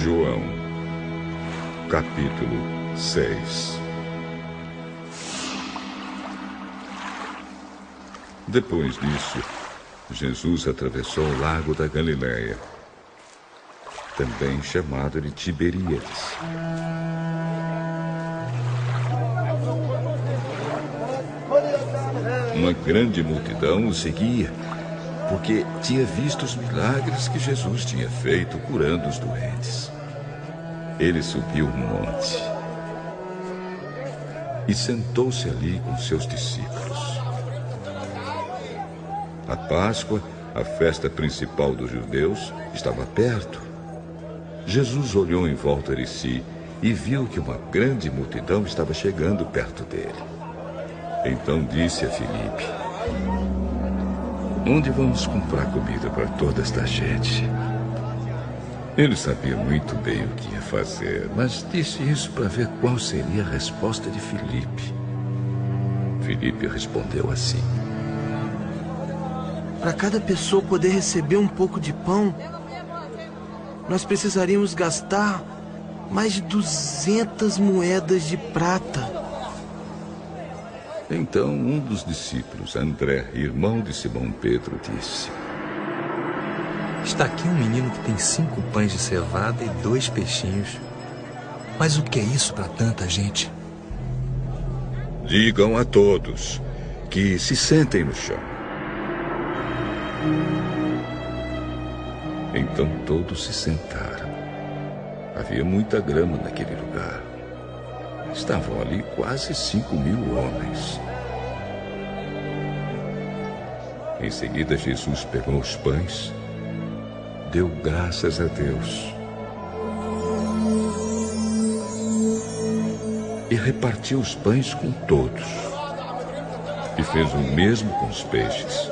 João, capítulo 6. Depois disso, Jesus atravessou o lago da Galileia, também chamado de Tiberíades. Uma grande multidão o seguia, porque tinha visto os milagres que Jesus tinha feito curando os doentes. Ele subiu um monte e sentou-se ali com seus discípulos. A Páscoa, a festa principal dos judeus, estava perto. Jesus olhou em volta de si e viu que uma grande multidão estava chegando perto dele. Então disse a Filipe: "Onde vamos comprar comida para toda esta gente?" Ele sabia muito bem o que ia fazer, mas disse isso para ver qual seria a resposta de Filipe. Filipe respondeu assim: "Para cada pessoa poder receber um pouco de pão, nós precisaríamos gastar mais de 200 moedas de prata." Então um dos discípulos, André, irmão de Simão Pedro, disse: "Está aqui um menino que tem 5 pães de cevada e 2 peixinhos. Mas o que é isso para tanta gente?" "Digam a todos que se sentem no chão." Então todos se sentaram. Havia muita grama naquele lugar. Estavam ali quase 5.000 homens. Em seguida, Jesus pegou os pães, deu graças a Deus e repartiu os pães com todos. E fez o mesmo com os peixes.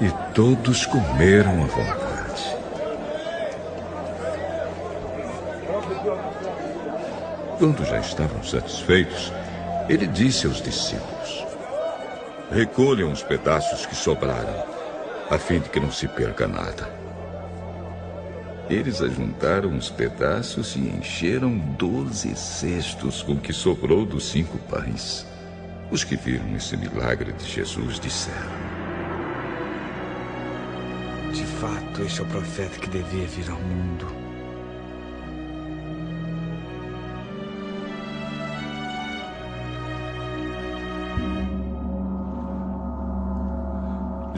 E todos comeram à vontade. Quando já estavam satisfeitos, ele disse aos discípulos: "Recolham os pedaços que sobraram, a fim de que não se perca nada." Eles ajuntaram os pedaços e encheram 12 cestos com o que sobrou dos 5 pães. Os que viram esse milagre de Jesus disseram: "De fato, este é o profeta que devia vir ao mundo."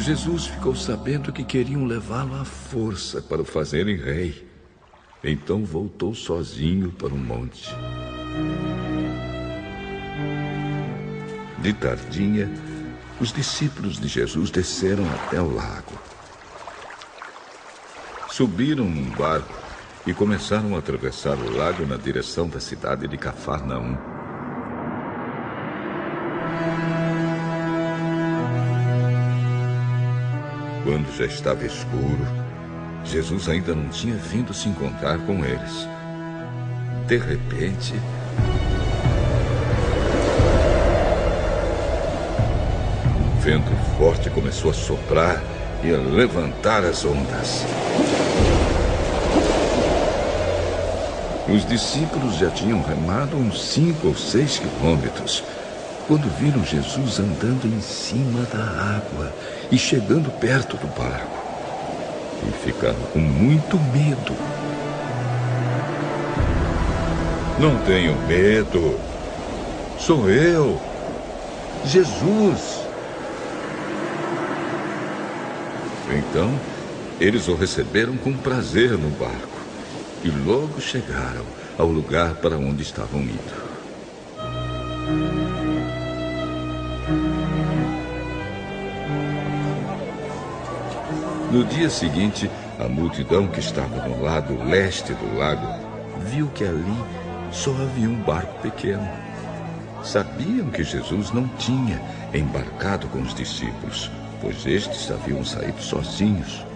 Jesus ficou sabendo que queriam levá-lo à força para o fazerem rei. Então voltou sozinho para o monte. De tardinha, os discípulos de Jesus desceram até o lago. Subiram num barco e começaram a atravessar o lago na direção da cidade de Cafarnaum. Quando já estava escuro, Jesus ainda não tinha vindo se encontrar com eles. De repente, um vento forte começou a soprar e a levantar as ondas. Os discípulos já tinham remado uns 5 ou 6 quilômetros quando viram Jesus andando em cima da água e chegando perto do barco. E ficaram com muito medo. "Não tenham medo. Sou eu, Jesus." Então, eles o receberam com prazer no barco e logo chegaram ao lugar para onde estavam indo. No dia seguinte, a multidão que estava no lado leste do lago viu que ali só havia um barco pequeno. Sabiam que Jesus não tinha embarcado com os discípulos, pois estes haviam saído sozinhos.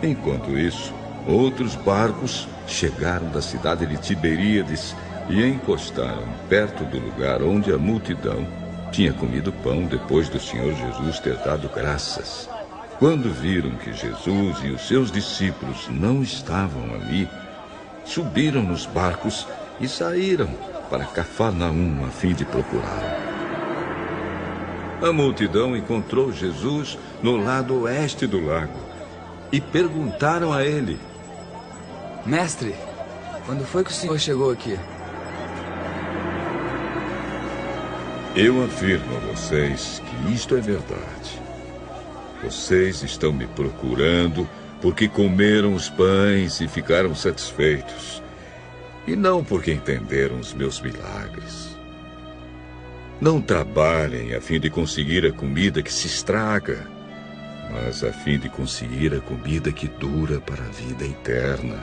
Enquanto isso, outros barcos chegaram da cidade de Tiberíades e encostaram perto do lugar onde a multidão tinha comido pão depois do Senhor Jesus ter dado graças. Quando viram que Jesus e os seus discípulos não estavam ali, subiram nos barcos e saíram para Cafarnaum a fim de procurá-lo. A multidão encontrou Jesus no lado oeste do lago e perguntaram a ele: Mestre, quando foi que o senhor chegou aqui? Eu afirmo a vocês que isto é verdade. Vocês estão me procurando porque comeram os pães e ficaram satisfeitos, e não porque entenderam os meus milagres. Não trabalhem a fim de conseguir a comida que se estraga, mas a fim de conseguir a comida que dura para a vida eterna.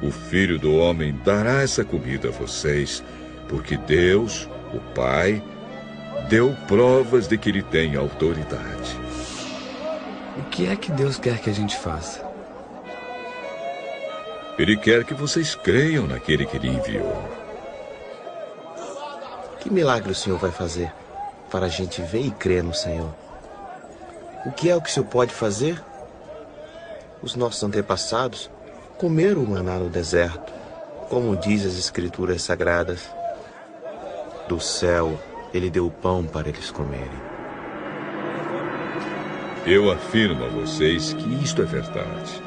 O Filho do Homem dará essa comida a vocês, porque Deus, o Pai, deu provas de que ele tem autoridade. O que é que Deus quer que a gente faça? Ele quer que vocês creiam naquele que lhe enviou. Que milagre o Senhor vai fazer para a gente ver e crer no Senhor? O que é o que o Senhor pode fazer? Os nossos antepassados comeram o maná no deserto, como diz as Escrituras Sagradas. Do céu, ele deu o pão para eles comerem. Eu afirmo a vocês que isto é verdade.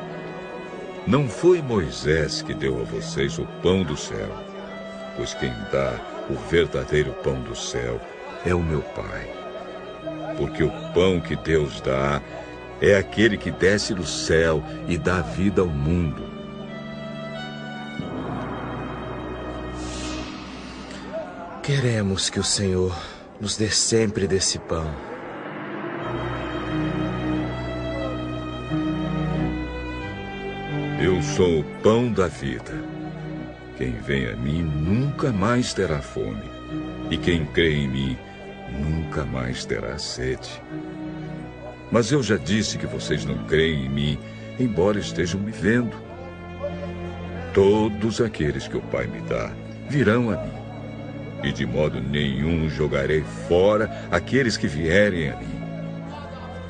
Não foi Moisés que deu a vocês o pão do céu, pois quem dá o verdadeiro pão do céu é o meu Pai. Porque o pão que Deus dá é aquele que desce do céu e dá vida ao mundo. Queremos que o Senhor nos dê sempre desse pão. Eu sou o pão da vida. Quem vem a mim nunca mais terá fome, e quem crê em mim nunca mais terá sede. Mas eu já disse que vocês não creem em mim, embora estejam me vendo. Todos aqueles que o Pai me dá virão a mim, e de modo nenhum jogarei fora aqueles que vierem a mim.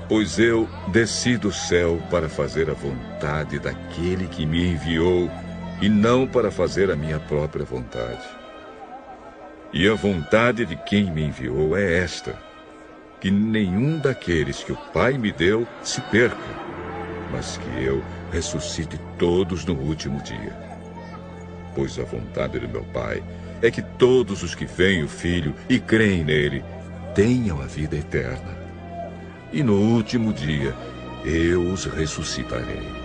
Pois eu desci do céu para fazer a vontade daquele que me enviou, e não para fazer a minha própria vontade. E a vontade de quem me enviou é esta: que nenhum daqueles que o Pai me deu se perca, mas que eu ressuscite todos no último dia. Pois a vontade do meu Pai é que todos os que veem o Filho e creem nele tenham a vida eterna. E no último dia eu os ressuscitarei.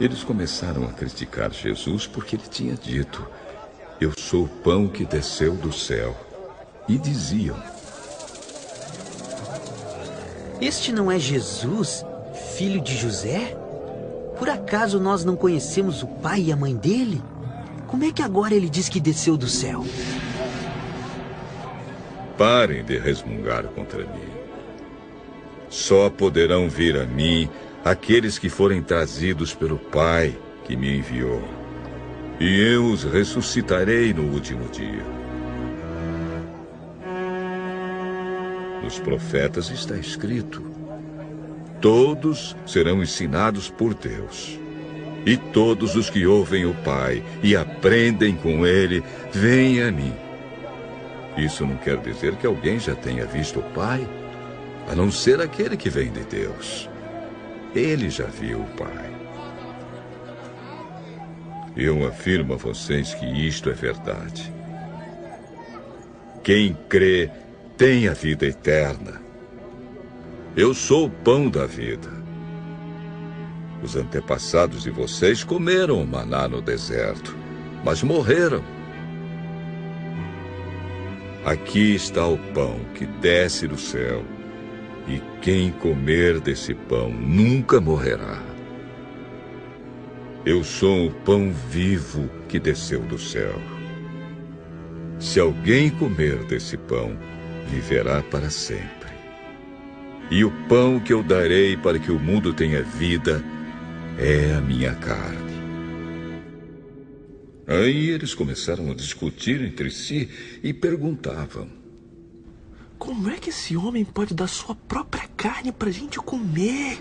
Eles começaram a criticar Jesus porque ele tinha dito: eu sou o pão que desceu do céu. E diziam: este não é Jesus, filho de José? Por acaso nós não conhecemos o pai e a mãe dele? Como é que agora ele diz que desceu do céu? Parem de resmungar contra mim. Só poderão vir a mim aqueles que forem trazidos pelo Pai que me enviou. E eu os ressuscitarei no último dia. Nos profetas está escrito: todos serão ensinados por Deus. E todos os que ouvem o Pai e aprendem com ele, vêm a mim. Isso não quer dizer que alguém já tenha visto o Pai, a não ser aquele que vem de Deus. Ele já viu o Pai. Eu afirmo a vocês que isto é verdade. Quem crê tem a vida eterna. Eu sou o pão da vida. Os antepassados de vocês comeram o maná no deserto, mas morreram. Aqui está o pão que desce do céu, e quem comer desse pão nunca morrerá. Eu sou o pão vivo que desceu do céu. Se alguém comer desse pão, viverá para sempre. E o pão que eu darei para que o mundo tenha vida é a minha carne. Aí eles começaram a discutir entre si e perguntavam: como é que esse homem pode dar sua própria carne pra gente comer?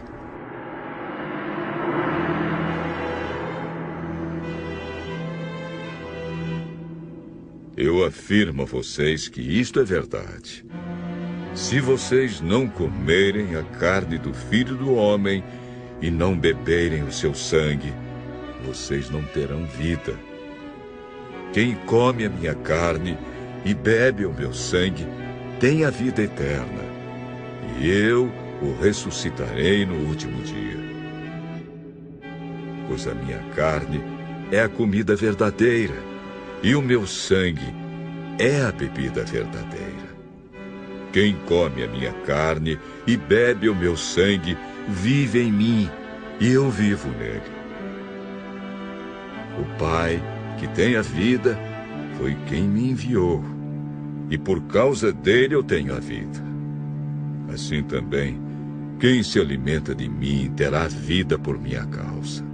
Eu afirmo a vocês que isto é verdade. Se vocês não comerem a carne do Filho do Homem e não beberem o seu sangue, vocês não terão vida. Quem come a minha carne e bebe o meu sangue tem a vida eterna, e eu o ressuscitarei no último dia. Pois a minha carne é a comida verdadeira, e o meu sangue é a bebida verdadeira. Quem come a minha carne e bebe o meu sangue vive em mim, e eu vivo nele. O Pai, que tem a vida, foi quem me enviou, e por causa dele eu tenho a vida. Assim também, quem se alimenta de mim terá vida por minha causa.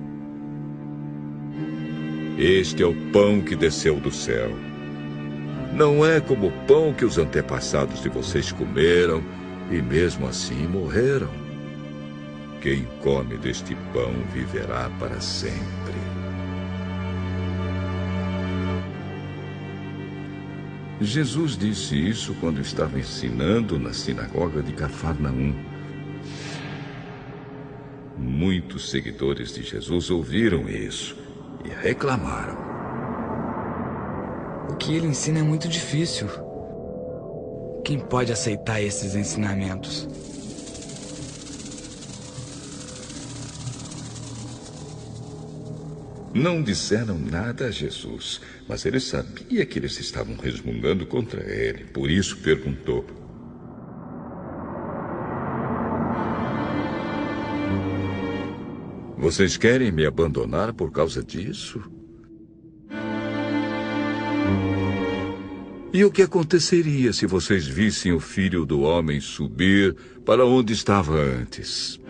Este é o pão que desceu do céu. Não é como o pão que os antepassados de vocês comeram e mesmo assim morreram. Quem come deste pão viverá para sempre. Jesus disse isso quando estava ensinando na sinagoga de Cafarnaum. Muitos seguidores de Jesus ouviram isso e reclamaram. O que ele ensina é muito difícil. Quem pode aceitar esses ensinamentos? Não disseram nada a Jesus, mas ele sabia que eles estavam resmungando contra ele. Por isso perguntou: vocês querem me abandonar por causa disso? E o que aconteceria se vocês vissem o Filho do Homem subir para onde estava antes?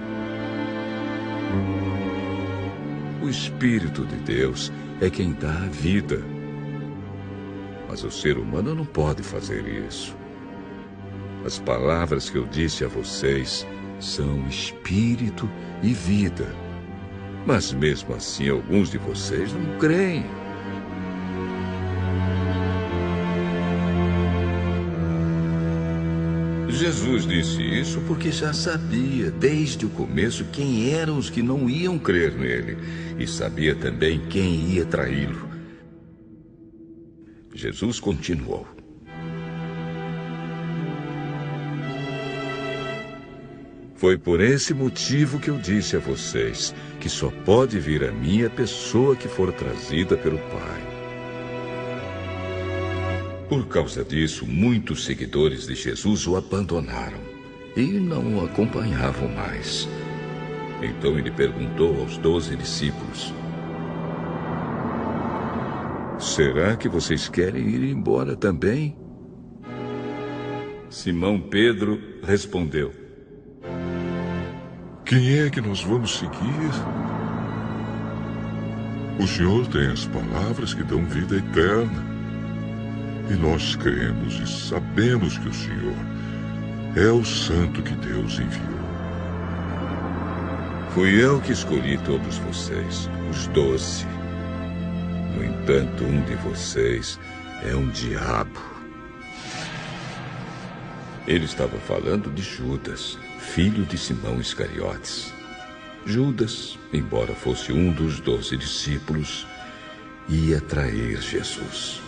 O Espírito de Deus é quem dá a vida. Mas o ser humano não pode fazer isso. As palavras que eu disse a vocês são espírito e vida. Mas mesmo assim, alguns de vocês não creem. Jesus disse isso porque já sabia desde o começo quem eram os que não iam crer nele e sabia também quem ia traí-lo. Jesus continuou: foi por esse motivo que eu disse a vocês que só pode vir a mim a pessoa que for trazida pelo Pai. Por causa disso, muitos seguidores de Jesus o abandonaram e não o acompanhavam mais. Então ele perguntou aos 12 discípulos: será que vocês querem ir embora também? Simão Pedro respondeu: quem é que nós vamos seguir? O Senhor tem as palavras que dão vida eterna. E nós cremos e sabemos que o Senhor é o Santo que Deus enviou. Fui eu que escolhi todos vocês, os 12. No entanto, um de vocês é um diabo. Ele estava falando de Judas, filho de Simão Iscariotes. Judas, embora fosse um dos 12 discípulos, ia trair Jesus.